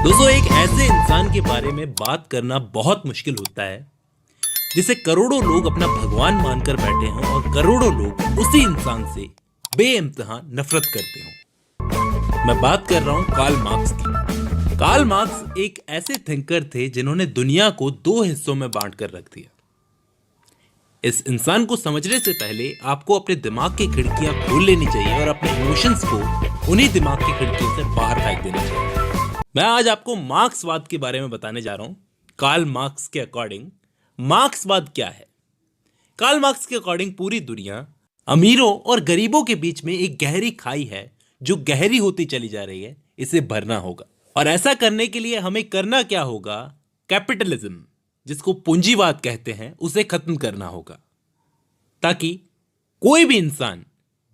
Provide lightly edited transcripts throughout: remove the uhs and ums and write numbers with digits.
दोस्तों, एक ऐसे इंसान के बारे में बात करना बहुत मुश्किल होता है जिसे करोड़ों लोग अपना भगवान मानकर बैठे हों और करोड़ों लोग उसी इंसान से बेइंतहा नफरत करते हों। मैं बात कर रहा हूं कार्ल मार्क्स की। कार्ल मार्क्स एक ऐसे थिंकर थे जिन्होंने दुनिया को दो हिस्सों में बांट कर रख दिया। इस इंसान को समझने से पहले आपको अपने दिमाग की खिड़कियां खोल लेनी चाहिए और अपने इमोशंस को उन्हीं दिमाग की खिड़कियों से बाहर फेंक देना चाहिए। मैं आज आपको मार्क्सवाद के बारे में बताने जा रहा हूं। कार्ल मार्क्स के अकॉर्डिंग मार्क्सवाद क्या है? कार्ल मार्क्स के अकॉर्डिंग पूरी दुनिया अमीरों और गरीबों के बीच में एक गहरी खाई है जो गहरी होती चली जा रही है। इसे भरना होगा और ऐसा करने के लिए हमें करना क्या होगा? कैपिटलिज्म, जिसको पूंजीवाद कहते हैं, उसे खत्म करना होगा ताकि कोई भी इंसान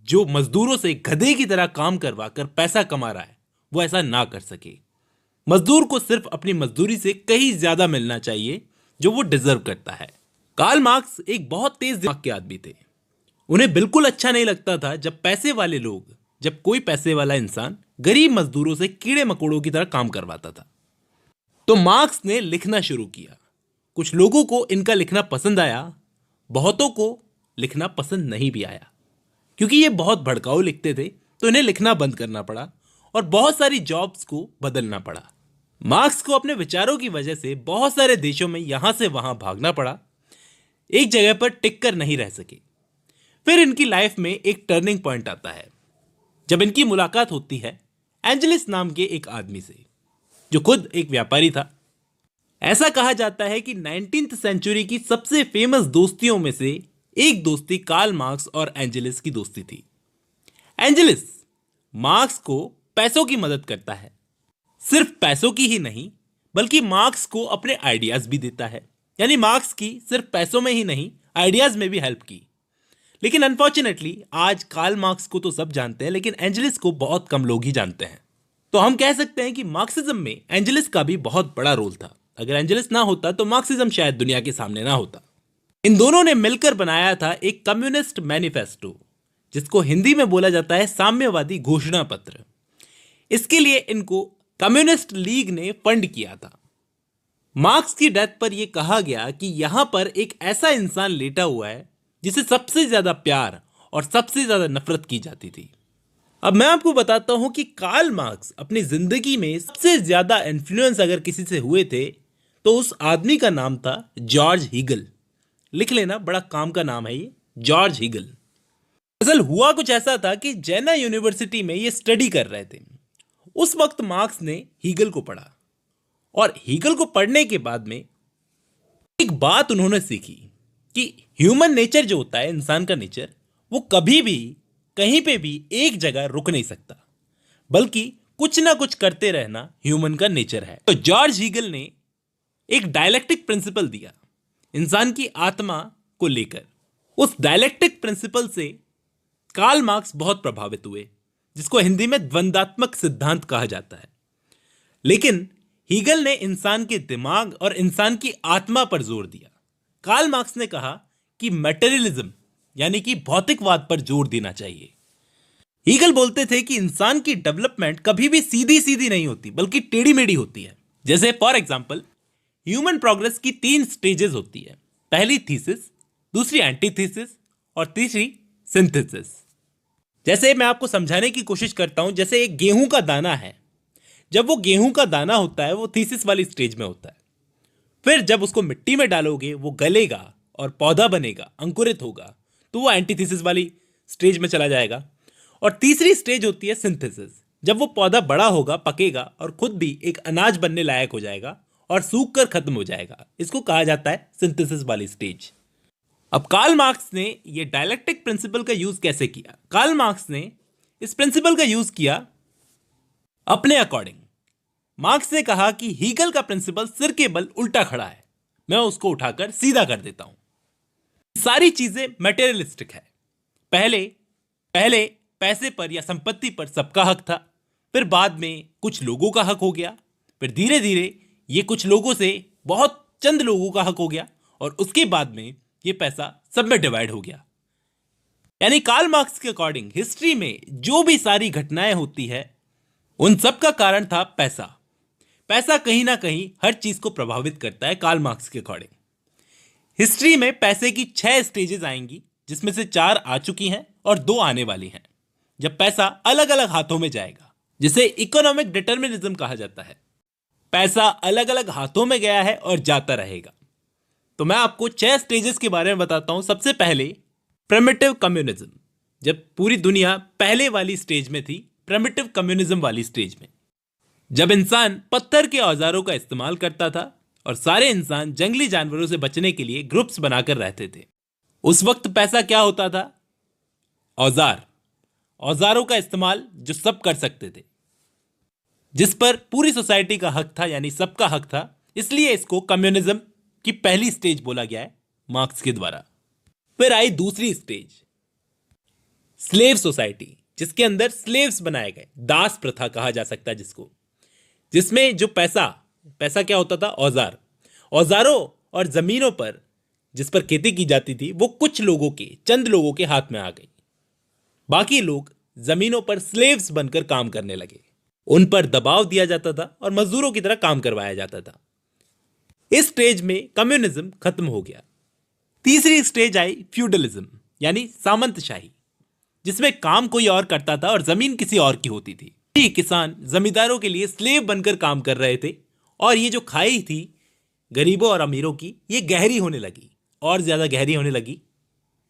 जो मजदूरों से गधे की तरह काम करवा कर पैसा कमा रहा है वो ऐसा ना कर सके। मजदूर को सिर्फ अपनी मजदूरी से कहीं ज्यादा मिलना चाहिए जो वो डिजर्व करता है। कार्ल मार्क्स एक बहुत तेज दिमाग के आदमी थे। उन्हें बिल्कुल अच्छा नहीं लगता था जब कोई पैसे वाला इंसान गरीब मजदूरों से कीड़े मकोड़ों की तरह काम करवाता था। तो मार्क्स ने लिखना शुरू किया। कुछ लोगों को इनका लिखना पसंद आया, बहुतों को लिखना पसंद नहीं भी आया। क्योंकि ये बहुत भड़काऊ लिखते थे तो इन्हें लिखना बंद करना पड़ा और बहुत सारी जॉब्स को बदलना पड़ा। मार्क्स को अपने विचारों की वजह से बहुत सारे देशों में यहां से वहां भागना पड़ा, एक जगह पर टिक कर नहीं रह सके। फिर इनकी लाइफ में एक टर्निंग पॉइंट आता है जब इनकी मुलाकात होती है एंजेलिस नाम के एक आदमी से जो खुद एक व्यापारी था। ऐसा कहा जाता है कि 19th सेंचुरी की सबसे फेमस दोस्तियों में से एक दोस्ती कार्ल मार्क्स और एंजेलिस की दोस्ती थी। एंजेलिस मार्क्स को पैसों की मदद करता है, सिर्फ पैसों की ही नहीं बल्कि मार्क्स को अपने आइडियाज भी देता है। यानी मार्क्स की सिर्फ पैसों में ही नहीं, आइडियाज में भी हेल्प की। लेकिन अनफॉर्चुनेटली आज कार्ल मार्क्स को तो सब जानते हैं लेकिन एंजेलिस को बहुत कम लोग ही जानते हैं। तो हम कह सकते हैं कि मार्क्सिज्म में एंजेलिस का भी बहुत बड़ा रोल था। अगर एंजेलिस ना होता तो मार्क्सिज्म शायद दुनिया के सामने ना होता। इन दोनों ने मिलकर बनाया था एक कम्युनिस्ट मैनिफेस्टो, जिसको हिंदी में बोला जाता है साम्यवादी घोषणा पत्र। इसके लिए इनको कम्युनिस्ट लीग ने फंड किया था। मार्क्स की डेथ पर यह कहा गया कि यहां पर एक ऐसा इंसान लेटा हुआ है जिसे सबसे ज्यादा प्यार और सबसे ज्यादा नफरत की जाती थी। अब मैं आपको बताता हूं कि कार्ल मार्क्स अपनी जिंदगी में सबसे ज्यादा इन्फ्लुएंस अगर किसी से हुए थे तो उस आदमी का नाम था जॉर्ज हीगल। लिख लेना, बड़ा काम का नाम है ये, जॉर्ज हीगल। असल हुआ कुछ ऐसा था कि जेना यूनिवर्सिटी में ये स्टडी कर रहे थे। उस वक्त मार्क्स ने हीगल को पढ़ा और हीगल को पढ़ने के बाद में एक बात उन्होंने सीखी कि ह्यूमन नेचर जो होता है, इंसान का नेचर, वो कभी भी कहीं पे भी एक जगह रुक नहीं सकता, बल्कि कुछ ना कुछ करते रहना ह्यूमन का नेचर है। तो जॉर्ज हीगल ने एक डायलेक्टिक प्रिंसिपल दिया इंसान की आत्मा को लेकर। उस डायलेक्टिक प्रिंसिपल से कार्ल मार्क्स बहुत प्रभावित हुए, जिसको हिंदी में द्वंद्वात्मक सिद्धांत कहा जाता है। लेकिन हीगल ने इंसान के दिमाग और इंसान की आत्मा पर जोर दिया। कार्ल मार्क्स ने कहा कि मटेरियलिज्म यानी कि भौतिकवाद पर जोर देना चाहिए। हीगल बोलते थे कि इंसान की डेवलपमेंट कभी भी सीधी सीधी नहीं होती बल्कि टेढ़ी मेढ़ी होती है। जैसे फॉर एग्जाम्पल ह्यूमन प्रोग्रेस की 3 स्टेजेस होती है। पहली थीसिस, दूसरी एंटीथीसिस और तीसरी सिंथेसिस। जैसे मैं आपको समझाने की कोशिश करता हूं, जैसे एक गेहूं का दाना है। जब वो गेहूं का दाना होता है वो थीसिस वाली स्टेज में होता है। फिर जब उसको मिट्टी में डालोगे वो गलेगा और पौधा बनेगा, अंकुरित होगा, तो वो एंटीथीसिस वाली स्टेज में चला जाएगा। और तीसरी स्टेज होती है सिंथेसिस। जब वो पौधा बड़ा होगा, पकेगा और खुद भी एक अनाज बनने लायक हो जाएगा और सूख कर खत्म हो जाएगा, इसको कहा जाता है सिंथेसिस वाली स्टेज। अब कार्ल मार्क्स ने ये डायलेक्टिक प्रिंसिपल का यूज कैसे किया? कार्ल मार्क्स ने इस प्रिंसिपल का यूज किया अपने अकॉर्डिंग। मार्क्स ने कहा कि हीगल का प्रिंसिपल सिर के बल उल्टा खड़ा है, मैं उसको उठाकर सीधा कर देता हूं। सारी चीजें मटेरियलिस्टिक है। पहले पैसे पर या संपत्ति पर सबका हक था, फिर बाद में कुछ लोगों का हक हो गया, फिर धीरे धीरे ये कुछ लोगों से बहुत चंद लोगों का हक हो गया और उसके बाद में ये पैसा सब में डिवाइड हो गया। यानी कार्ल मार्क्स के अकॉर्डिंग हिस्ट्री में जो भी सारी घटनाएं होती है उन सब का कारण था पैसा। पैसा कहीं ना कहीं हर चीज को प्रभावित करता है कार्ल मार्क्स के अकॉर्डिंग। हिस्ट्री में पैसे की 6 स्टेजेस आएंगी, जिसमें से 4 आ चुकी हैं और 2 आने वाली हैं, जब पैसा अलग अलग हाथों में जाएगा, जिसे इकोनॉमिक डिटर्मिनिज्म कहा जाता है। पैसा अलग अलग हाथों में गया है और जाता रहेगा। तो मैं आपको 6 स्टेजेस के बारे में बताता हूं। सबसे पहले प्रिमिटिव कम्युनिज्म, जब पूरी दुनिया पहले वाली स्टेज में थी, प्रिमिटिव कम्युनिज्म वाली स्टेज में, जब इंसान पत्थर के औजारों का इस्तेमाल करता था और सारे इंसान जंगली जानवरों से बचने के लिए ग्रुप्स बनाकर रहते थे। उस वक्त पैसा क्या होता था? औजारों का इस्तेमाल जो सब कर सकते थे, जिस पर पूरी सोसाइटी का हक था, यानी सबका हक था। इसलिए इसको कम्युनिज्म की पहली स्टेज बोला गया है मार्क्स के द्वारा। फिर आई दूसरी स्टेज, स्लेव सोसाइटी, जिसके अंदर स्लेव्स बनाए गए, दास प्रथा कहा जा सकता है जिसको, जिसमें जो पैसा क्या होता था? औजारों और जमीनों पर जिस पर खेती की जाती थी, वो कुछ लोगों के, चंद लोगों के हाथ में आ गई। बाकी लोग जमीनों पर स्लेव्स बनकर काम करने लगे। उन पर दबाव दिया जाता था और मजदूरों की तरह काम करवाया जाता था। इस स्टेज में कम्युनिज्म खत्म हो गया। तीसरी स्टेज आई फ्यूडलिज्म, यानी सामंतशाही, जिसमें काम कोई और करता था और जमीन किसी और की होती थी। ये किसान जमींदारों के लिए स्लेव बनकर काम कर रहे थे और ये जो खाई थी गरीबों और अमीरों की, ये गहरी होने लगी, और ज्यादा गहरी होने लगी।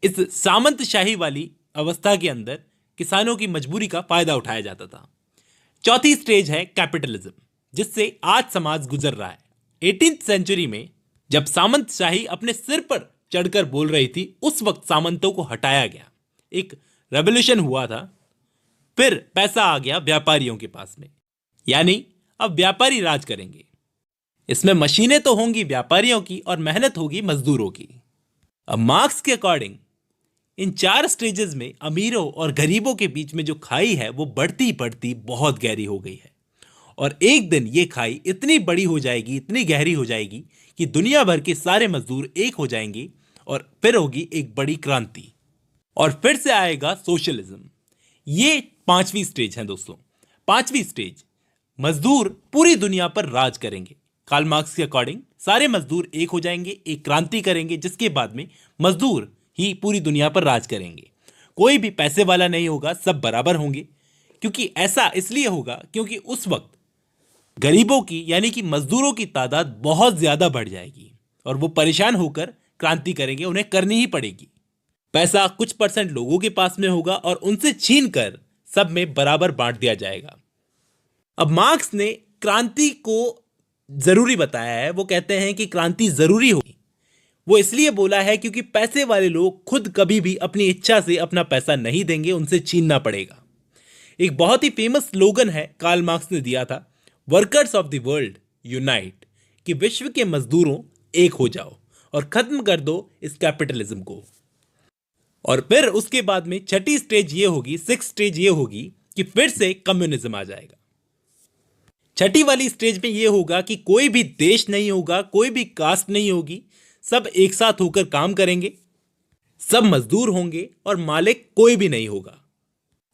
इस सामंतशाही वाली अवस्था के अंदर किसानों की मजबूरी का फायदा उठाया जाता था। चौथी स्टेज है कैपिटलिज्म, जिससे आज समाज गुजर रहा है। 18th सेंचुरी में जब सामंतशाही अपने सिर पर चढ़कर बोल रही थी, उस वक्त सामंतों को हटाया गया, एक रेवोल्यूशन हुआ था। फिर पैसा आ गया व्यापारियों के पास में, यानी अब व्यापारी राज करेंगे। इसमें मशीनें तो होंगी व्यापारियों की और मेहनत होगी मजदूरों की। अब मार्क्स के अकॉर्डिंग इन 4 स्टेजेस में अमीरों और गरीबों के बीच में जो खाई है वो बढ़ती बढ़ती बहुत गहरी हो गई है, और एक दिन ये खाई इतनी बड़ी हो जाएगी, इतनी गहरी हो जाएगी कि दुनिया भर के सारे मजदूर एक हो जाएंगे और फिर होगी एक बड़ी क्रांति, और फिर से आएगा सोशलिज्म। ये 5वीं स्टेज है दोस्तों। 5वीं स्टेज, मजदूर पूरी दुनिया पर राज करेंगे। कार्ल मार्क्स के अकॉर्डिंग सारे मजदूर एक हो जाएंगे, एक क्रांति करेंगे, जिसके बाद में मजदूर ही पूरी दुनिया पर राज करेंगे। कोई भी पैसे वाला नहीं होगा, सब बराबर होंगे। क्योंकि ऐसा इसलिए होगा क्योंकि उस वक्त गरीबों की, यानी कि मजदूरों की तादाद बहुत ज्यादा बढ़ जाएगी और वो परेशान होकर क्रांति करेंगे, उन्हें करनी ही पड़ेगी। पैसा कुछ % लोगों के पास में होगा और उनसे छीन कर सब में बराबर बांट दिया जाएगा। अब मार्क्स ने क्रांति को जरूरी बताया है। वो कहते हैं कि क्रांति जरूरी होगी। वो इसलिए बोला है क्योंकि पैसे वाले लोग खुद कभी भी अपनी इच्छा से अपना पैसा नहीं देंगे, उनसे छीनना पड़ेगा। एक बहुत ही फेमस स्लोगन है कार्ल मार्क्स ने दिया था, workers of the world unite, कि विश्व के मजदूरों एक हो जाओ और खत्म कर दो इस कैपिटलिज्म को। और फिर उसके बाद में 6ठी स्टेज ये होगी, 6th स्टेज ये होगी कि फिर से कम्युनिज्म आ जाएगा। 6ठी वाली स्टेज में ये होगा कि कोई भी देश नहीं होगा, कोई भी कास्ट नहीं होगी, सब एक साथ होकर काम करेंगे, सब मजदूर होंगे और मालिक कोई भी नहीं होगा।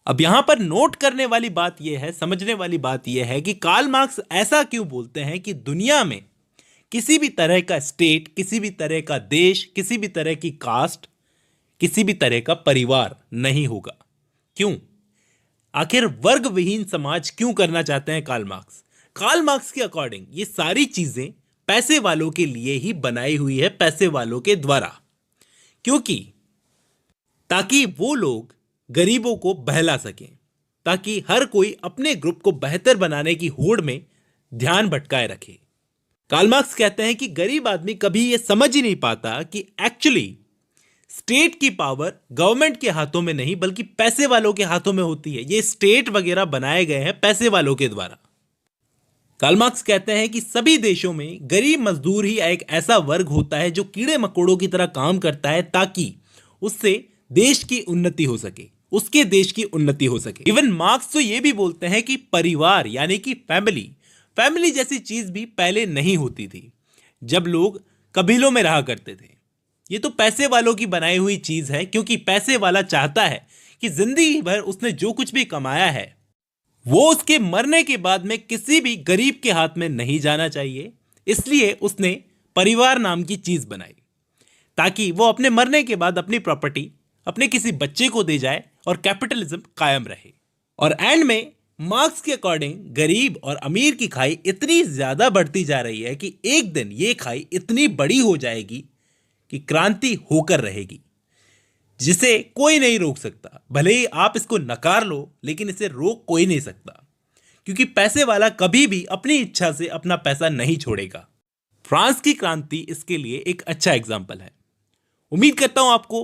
अब यहां पर नोट करने वाली बात यह है, समझने वाली बात यह है कि कार्ल मार्क्स ऐसा क्यों बोलते हैं कि दुनिया में किसी भी तरह का स्टेट, किसी भी तरह का देश, किसी भी तरह की कास्ट, किसी भी तरह का परिवार नहीं होगा। क्यों? आखिर वर्ग विहीन समाज क्यों करना चाहते हैं कार्ल मार्क्स? कार्ल मार्क्स के अकॉर्डिंग ये सारी चीजें पैसे वालों के लिए ही बनाई हुई है, पैसे वालों के द्वारा, क्योंकि ताकि वो लोग गरीबों को बहला सकें, ताकि हर कोई अपने ग्रुप को बेहतर बनाने की होड़ में ध्यान भटकाए रखे। कार्ल मार्क्स कहते हैं कि गरीब आदमी कभी यह समझ ही नहीं पाता कि एक्चुअली स्टेट की पावर गवर्नमेंट के हाथों में नहीं बल्कि पैसे वालों के हाथों में होती है। ये स्टेट वगैरह बनाए गए हैं पैसे वालों के द्वारा। कार्ल मार्क्स कहते हैं कि सभी देशों में गरीब मजदूर ही एक ऐसा वर्ग होता है जो कीड़े मकोड़ों की तरह काम करता है ताकि उससे देश की उन्नति हो सके, उसके देश की उन्नति हो सके। इवन मार्क्स तो ये भी बोलते हैं कि परिवार यानी कि फैमिली जैसी चीज भी पहले नहीं होती थी जब लोग कबीलों में रहा करते थे। ये तो पैसे वालों की बनाई हुई चीज है, क्योंकि पैसे वाला चाहता है कि जिंदगी भर उसने जो कुछ भी कमाया है वो उसके मरने के बाद में किसी भी गरीब के हाथ में नहीं जाना चाहिए, इसलिए उसने परिवार नाम की चीज बनाई ताकि वो अपने मरने के बाद अपनी प्रॉपर्टी अपने किसी बच्चे को दे जाए और कैपिटलिज्म कायम रहे। और एंड में मार्क्स के अकॉर्डिंग गरीब और अमीर की खाई इतनी ज्यादा बढ़ती जा रही है कि एक दिन ये खाई इतनी बड़ी हो जाएगी कि क्रांति होकर रहेगी, जिसे कोई नहीं रोक सकता। भले ही आप इसको नकार लो, लेकिन इसे रोक कोई नहीं सकता, क्योंकि पैसे वाला कभी भी अपनी इच्छा से अपना पैसा नहीं छोड़ेगा। फ्रांस की क्रांति इसके लिए एक अच्छा एग्जाम्पल है। उम्मीद करता हूं आपको